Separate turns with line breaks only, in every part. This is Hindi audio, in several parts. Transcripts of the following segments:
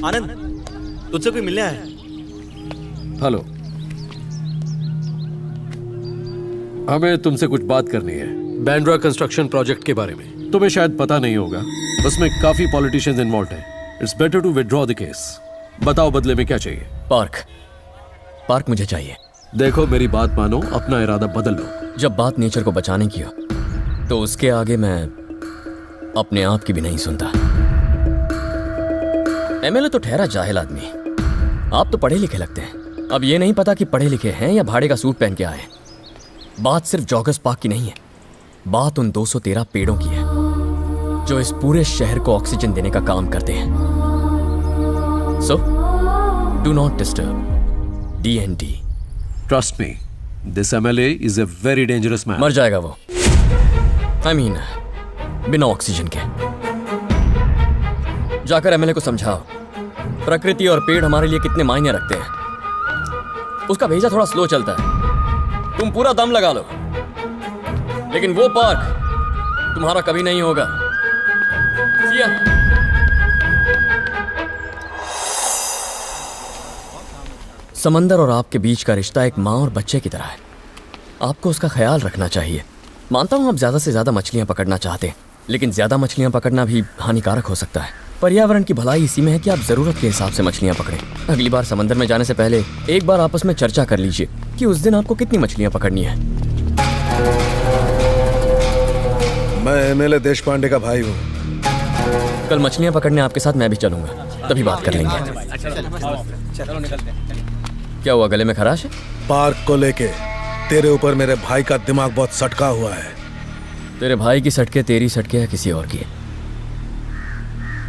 आनंद, तुझसे कोई मिलने आया है।
हेलो, हमें तुमसे कुछ बात करनी है बैंड्रा कंस्ट्रक्शन प्रोजेक्ट के बारे में। तुम्हें शायद पता नहीं होगा, उसमें काफी पॉलिटिशियंस इन्वॉल्व हैं। It's better to withdraw the case. बताओ बदले में क्या चाहिए?
पार्क मुझे चाहिए।
देखो मेरी बात मानो, अपना इरादा बदल लो।
जब बात नेचर को बचाने की हो तो उसके आगे मैं अपने आप की भी नहीं सुनता। एमएलए तो ठहरा जाहिल आदमी, आप तो पढ़े लिखे लगते हैं। अब ये नहीं पता कि पढ़े लिखे हैं या भाड़े का सूट पहन के आए हैं। बात सिर्फ जॉगर्स पार्क की नहीं है, बात उन 213 पेड़ों की है जो इस पूरे शहर को ऑक्सीजन देने का काम करते हैं। So do not disturb DND।
Trust me, this MLA is a very dangerous man.
मर जाएगा वो। I mean, बिना ऑक्सीजन के। जाकर एमएलए को समझाओ प्रकृति और पेड़ हमारे लिए कितने मायने रखते हैं। उसका भेजा थोड़ा स्लो चलता है, तुम पूरा दम लगा लो, लेकिन वो पार्क तुम्हारा कभी नहीं होगा। See ya। समंदर और आपके बीच का रिश्ता एक माँ और बच्चे की तरह है। आपको उसका ख्याल रखना चाहिए। मानता हूं आप ज्यादा से ज्यादा मछलियां पकड़ना चाहते हैं, लेकिन ज्यादा मछलियां पकड़ना भी हानिकारक हो सकता है। पर्यावरण की भलाई इसी में है कि आप जरूरत के हिसाब से मछलियां पकड़ें। अगली बार समंदर में जाने से पहले एक बार आपस में चर्चा कर लीजिए कि उस दिन आपको कितनी मछलियां पकड़नी है।
मैं MLA देश पांडे का भाई हूँ।
कल मछलियां पकड़ने आपके साथ मैं भी चलूंगा, तभी बात कर लेंगे। क्या हुआ, गले में खराश है?
पार्क को लेके तेरे ऊपर मेरे भाई का दिमाग बहुत सटका हुआ है।
तेरे भाई की सटके तेरी सटके या किसी और की,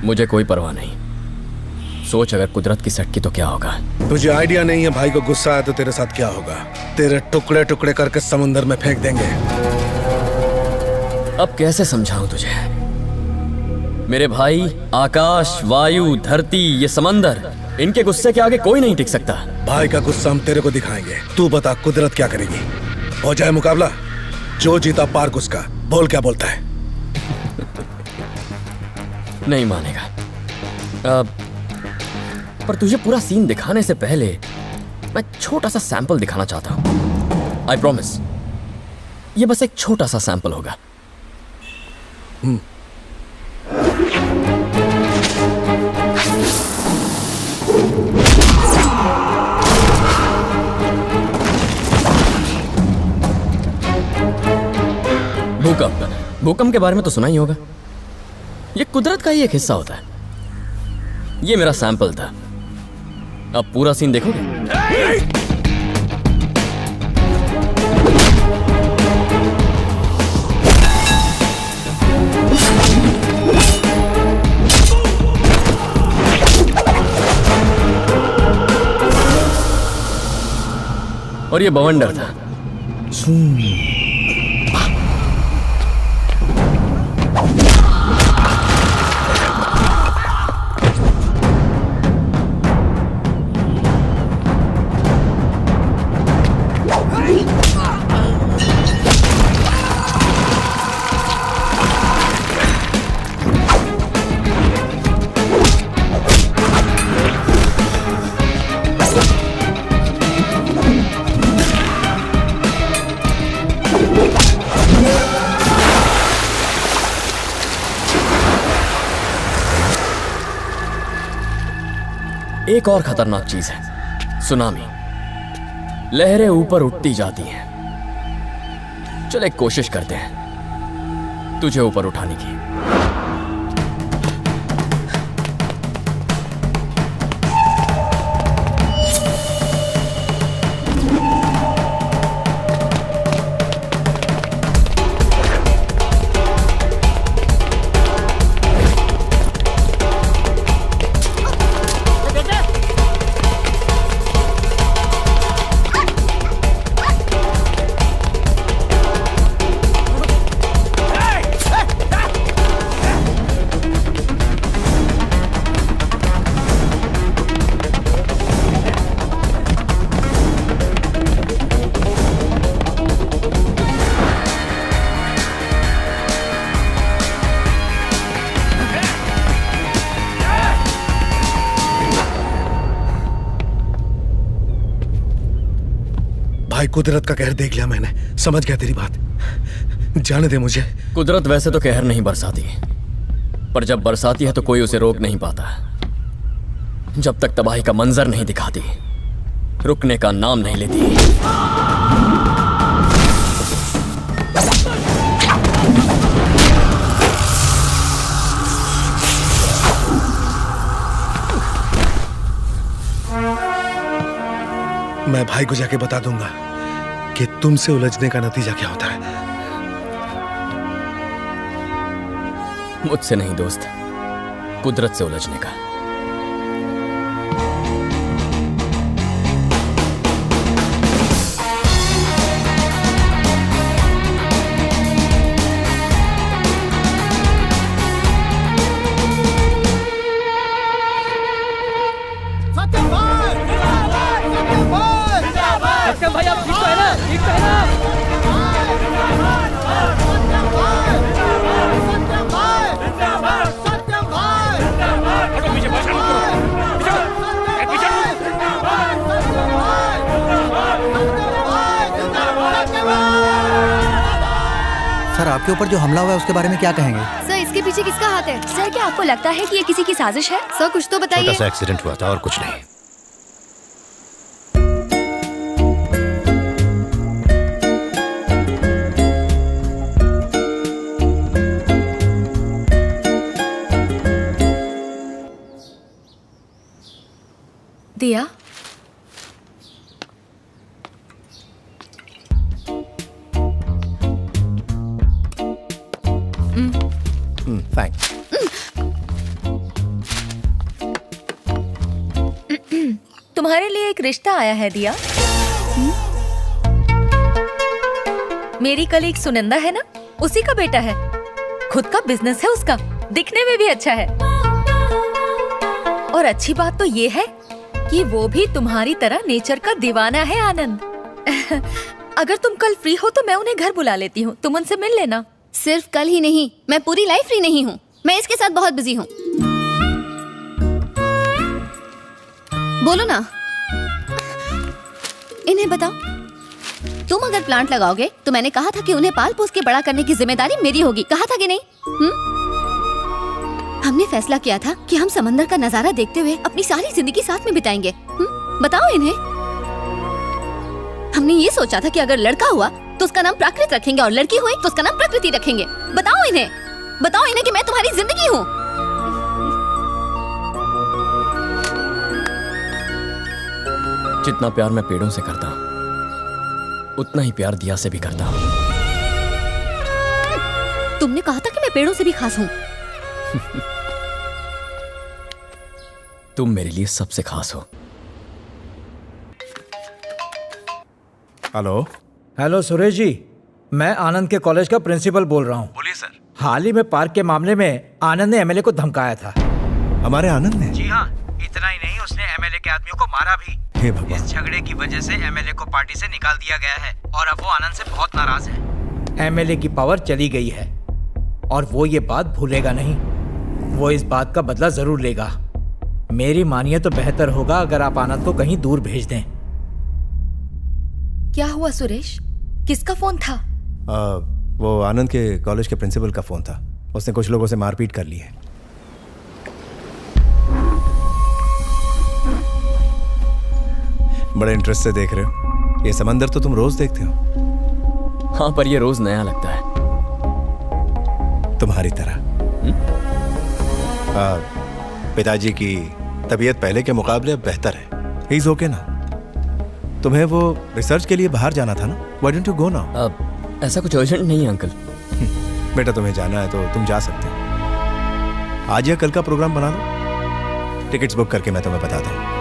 मुझे कोई परवाह नहीं। सोच, अगर कुदरत की सटकी तो क्या होगा।
तुझे आइडिया नहीं है भाई को गुस्सा आया तो तेरे साथ क्या होगा। तेरे टुकड़े टुकड़े करके समुंदर में फेंक देंगे।
अब कैसे समझाऊं तुझे? मेरे भाई, आकाश, वायु, धरती, ये समंदर, इनके गुस्से के आगे कोई नहीं टिक सकता।
भाई का गुस्सा हम तेरे को दिखाएंगे। तू बता कुदरत क्या करेगी? हो जाए मुकाबला, जो जीता पार्क उसका। बोल क्या बोलता है?
नहीं मानेगा। पर तुझे पूरा सीन दिखाने से पहले मैं छोटा सा सैंपल दिखाना चाहता हूं। आई प्रॉमिस, ये बस एक छोटा सा सैंपल होगा। भूकंप के बारे में तो सुना ही होगा। ये कुदरत का ही एक हिस्सा होता है। ये मेरा सैंपल था। अब पूरा सीन देखोगे? और ये बवंडर था। एक और खतरनाक चीज है, सुनामी। लहरें ऊपर उठती जाती हैं। चल एक कोशिश करते हैं तुझे ऊपर उठाने की।
भाई कुदरत का कहर देख लिया मैंने, समझ गया तेरी बात। जाने दे मुझे।
कुदरत वैसे तो कहर नहीं बरसाती, पर जब बरसाती है तो कोई उसे रोक नहीं पाता। जब तक तबाही का मंजर नहीं दिखाती, रुकने का नाम नहीं लेती।
मैं भाई को जाके बता दूंगा कि तुमसे उलझने का नतीजा क्या होता है।
मुझसे नहीं दोस्त, कुदरत से उलझने का।
भाई आप ठीक तो है ना? ठीक तो है ना?
सर आपके ऊपर जो हमला हुआ है उसके बारे में क्या कहेंगे?
सर इसके पीछे किसका हाथ है? सर क्या आपको लगता है कि ये किसी की साजिश है? सर कुछ तो बताइए।
छोटा सा एक्सीडेंट हुआ था और कुछ नहीं।
दिया,
फाइन।
तुम्हारे लिए एक रिश्ता आया है दिया। मेरी कलीग सुनंदा है ना, उसी का बेटा है। खुद का बिजनेस है उसका, दिखने में भी अच्छा है। और अच्छी बात तो ये है कि वो भी तुम्हारी तरह नेचर का दीवाना है आनंद। अगर तुम कल फ्री हो तो मैं उन्हें घर बुला लेती हूँ, तुम उनसे मिल लेना।
सिर्फ कल ही नहीं, मैं पूरी लाइफ फ्री नहीं हूँ। मैं इसके साथ बहुत बिजी हूँ। बोलो ना, इन्हें बताओ। तुम अगर प्लांट लगाओगे तो मैंने कहा था कि उन्हें पाल पोस के बड़ा करने की जिम्मेदारी मेरी होगी, कहा था कि नहीं? हमने फैसला किया था कि हम समंदर का नजारा देखते हुए अपनी सारी जिंदगी साथ में बिताएंगे। बताओ इन्हें। हमने ये सोचा था कि अगर लड़का हुआ तो उसका नाम प्राकृत रखेंगे और लड़की हुई तो उसका नाम प्रकृति रखेंगे। बताओ इन्हें कि मैं तुम्हारी जिंदगी हूँ।
जितना प्यार मैं पेड़ों से करता हूं, उतना ही प्यार दिया से भी करता हूं।
तुमने कहा था कि मैं पेड़ों से भी खास हूँ।
तुम मेरे लिए सबसे खास हो।
हेलो
हेलो सुरेश जी, मैं आनंद के कॉलेज का प्रिंसिपल बोल रहा हूँ।
बोलिए सर।
हाल ही में पार्क के मामले में आनंद ने एमएलए को धमकाया था।
हमारे आनंद ने?
जी हाँ, इतना ही नहीं, उसने एमएलए के आदमियों को मारा भी।
हे भगवान।
इस झगड़े की वजह से एमएलए को पार्टी से निकाल दिया गया है और अब वो आनंद से बहुत नाराज है। एमएलए की पावर चली गई है और वो ये बात भूलेगा नहीं। वो इस बात का बदला जरूर लेगा। मेरी मानिए तो बेहतर होगा अगर आप आनंद को कहीं दूर भेज दें।
क्या हुआ सुरेश? किसका फोन था?
वो आनंद के कॉलेज के प्रिंसिपल का फोन था। उसने कुछ लोगों से मारपीट कर ली है। बड़े इंटरेस्ट से देख रहे हो। ये समंदर तो तुम रोज देखते हो।
हाँ, पर ये रोज नया लगता है।
तुम्हारी तरह। पिताजी की तबीयत पहले के मुकाबले अब बेहतर है। ही इज ओके ना। तुम्हें वो रिसर्च के लिए बाहर जाना था ना? Why don't you go now?
अब ऐसा कुछ अर्जेंट नहीं है अंकल।
बेटा तुम्हें जाना है तो तुम जा सकते हो। आज या कल का प्रोग्राम बना लो। टिकट्स बुक करके मैं तुम्हें बताता हूँ।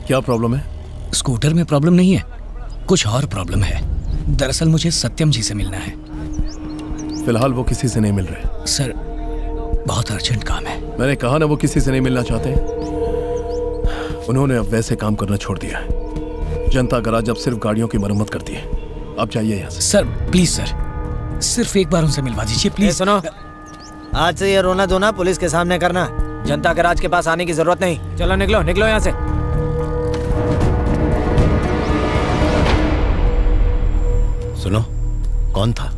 क्या प्रॉब्लम है?
स्कूटर में प्रॉब्लम नहीं है, कुछ और प्रॉब्लम है। दरअसल मुझे सत्यम जी से मिलना है।
फिलहाल वो किसी से नहीं मिल रहे।
सर बहुत अर्जेंट काम है।
मैंने कहा ना वो किसी से नहीं मिलना चाहते। उन्होंने अब वैसे काम करना छोड़ दिया है। जनता गराज अब सिर्फ गाड़ियों की मरम्मत करती है। आप जाइए यहाँ से।
सर प्लीज सर, सिर्फ एक बार उनसे मिलवा दीजिए प्लीज।
सुनो, आज से ये रोना धोना पुलिस के सामने करना। जनता के राज के पास आने की जरूरत नहीं। चलो निकलो निकलो यहाँ से।
सुनो, कौन था?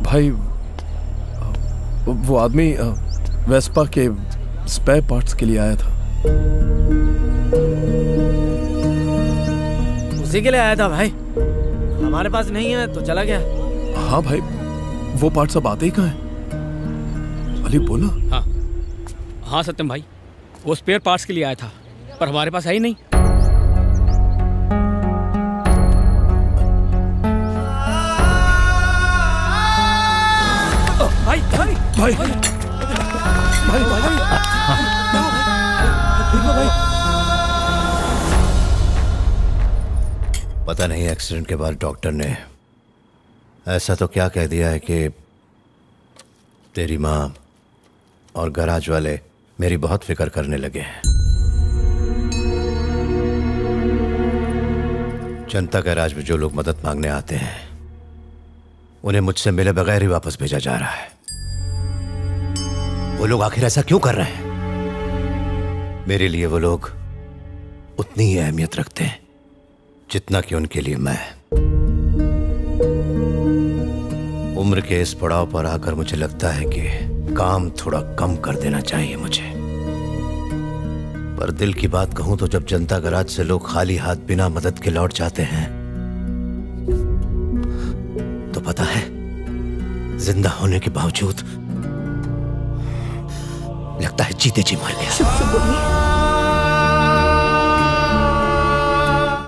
भाई वो आदमी वेस्पा के स्पेयर पार्ट्स के लिए आया था।
उसी के लिए आया था भाई। हमारे पास नहीं है तो चला गया।
हाँ भाई, वो पार्ट्स अब आते ही कहाँ हैं? अली बोला।
हाँ हाँ सत्यम भाई, वो स्पेयर पार्ट्स के लिए आया था पर हमारे पास है ही नहीं। भाई भाई
भाई भाई
पता नहीं एक्सीडेंट के बाद डॉक्टर ने ऐसा तो क्या कह दिया है कि तेरी माँ और गैराज वाले मेरी बहुत फिक्र करने लगे हैं। जनता गैराज में जो लोग मदद मांगने आते हैं उन्हें मुझसे मिले बगैर ही वापस भेजा जा रहा है। वो लोग आखिर ऐसा क्यों कर रहे हैं? मेरे लिए वो लोग उतनी ही अहमियत रखते हैं जितना कि उनके लिए मैं। उम्र के इस पड़ाव पर आकर मुझे लगता है कि काम थोड़ा कम कर देना चाहिए मुझे। पर दिल की बात कहूं तो जब जनता गैराज से लोग खाली हाथ बिना मदद के लौट जाते हैं तो पता है, जिंदा होने के बावजूद लगता है जीते जी मर गया।